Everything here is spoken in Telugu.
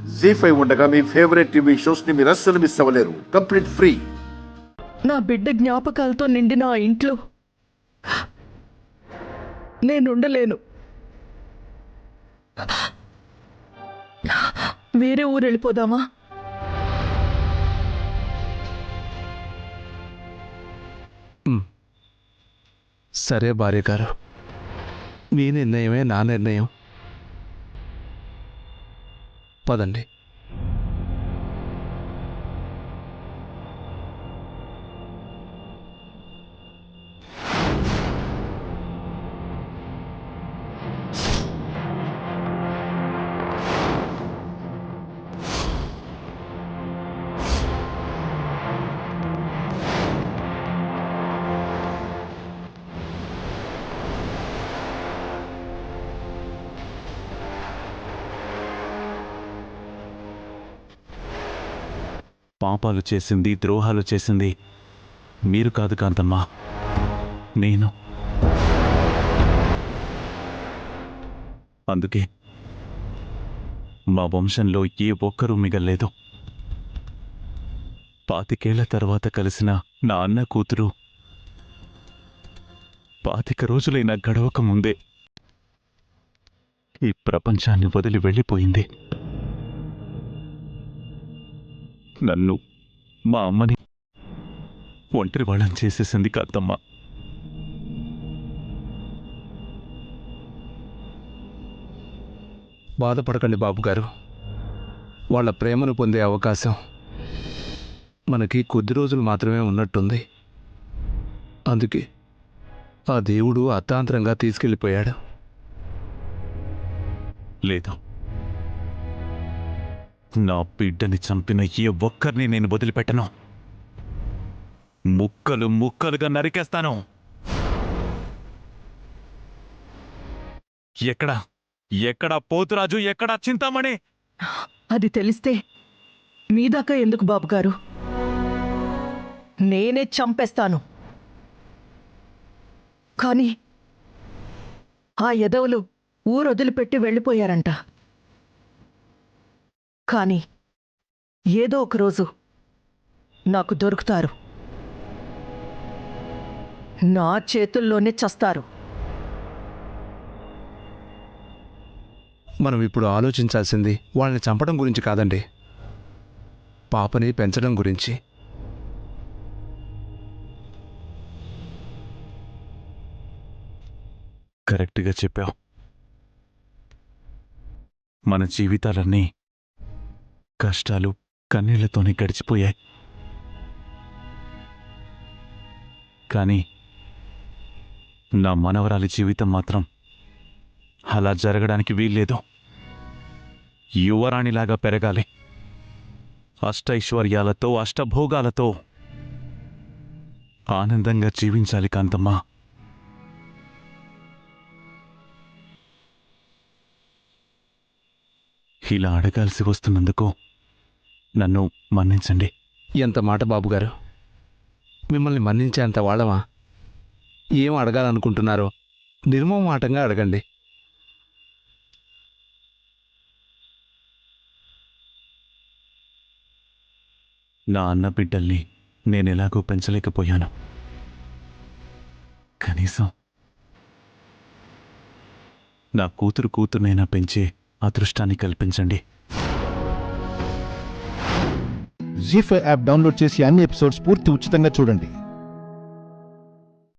జీ5 ఉండగా మీ ఫేవరెట్ టీవీ షోస్ ని మీరు అస్సలు మిస్ అవ్వలేరు. Complete free. నా బిడ్డ జ్ఞాపకాలతో నిండిన ఆ ఇంట్లో నేనుండలేను. వేరే ఊరు వెళ్ళిపోదామా? సరే భార్య గారు, మీ నిర్ణయమే నా నిర్ణయం. పదండి. పాపాలు చేసింది, ద్రోహాలు చేసింది మీరు కాదు కాంతమ్మా, నేను. అందుకే మా వంశంలో ఏ ఒక్కరూ మిగల్లేదు. 25 తర్వాత కలిసిన నా అన్న కూతురు 25 రోజులైనా గడవక ముందే ఈ ప్రపంచాన్ని వదిలి వెళ్ళిపోయింది. నన్ను, మా అమ్మని ఒంటరి వాళ్ళని చేసేసింది కాంతమ్మ. బాధపడకండి బాబుగారు. వాళ్ళ ప్రేమను పొందే అవకాశం మనకి కొద్ది రోజులు మాత్రమే ఉన్నట్టుంది. అందుకే ఆ దేవుడు అర్థాంతరంగా తీసుకెళ్ళిపోయాడు. లేదు, నా బిడ్డని చంపిన ఏ ఒక్కరిని నేను వదిలిపెట్టను. ముక్కలు ముక్కలుగా నరికేస్తాను. ఎక్కడా పోతురాజు, ఎక్కడా చింతామణి? అది తెలిస్తే మీదాకా ఎందుకు బాబుగారు? నేనే చంపేస్తాను. కానీ ఆ ఎదవలు ఊరు వదిలిపెట్టి వెళ్ళిపోయారంట. కానీ ఏదో ఒకరోజు నాకు దొరుకుతారు. నా చేతుల్లోనే చస్తారు. మనం ఇప్పుడు ఆలోచించాల్సింది వాళ్ళని చంపడం గురించి కాదండి, పాపని పెంచడం గురించి. కరెక్ట్గా చెప్పావు. మన జీవితాలన్నీ కష్టాలు, కన్నీళ్లతోనే గడిచిపోయాయి. కానీ నా మనవరాలి జీవితం మాత్రం అలా జరగడానికి వీల్లేదు. యువరాణిలాగా పెరగాలి. అష్టైశ్వర్యాలతో, అష్టభోగాలతో ఆనందంగా జీవించాలి కాంతమ్మా. ఇలా అడగాల్సి వస్తున్నందుకు నన్ను మన్నించండి. ఎంత మాట బాబుగారు, మిమ్మల్ని మన్నించేంత వాళ్ళమా? ఏం అడగాలనుకుంటున్నారో నిర్మోహమాటంగా అడగండి. నా అన్న బిడ్డల్ని నేనెలాగో పెంచలేకపోయాను. కనీసం నా కూతురునైనా పెంచే అదృష్టాన్ని కల్పించండి. జీ5 యాప్ డౌన్లోడ్ చేసి అన్ని ఎపిసోడ్స్ పూర్తి ఉచితంగా చూడండి.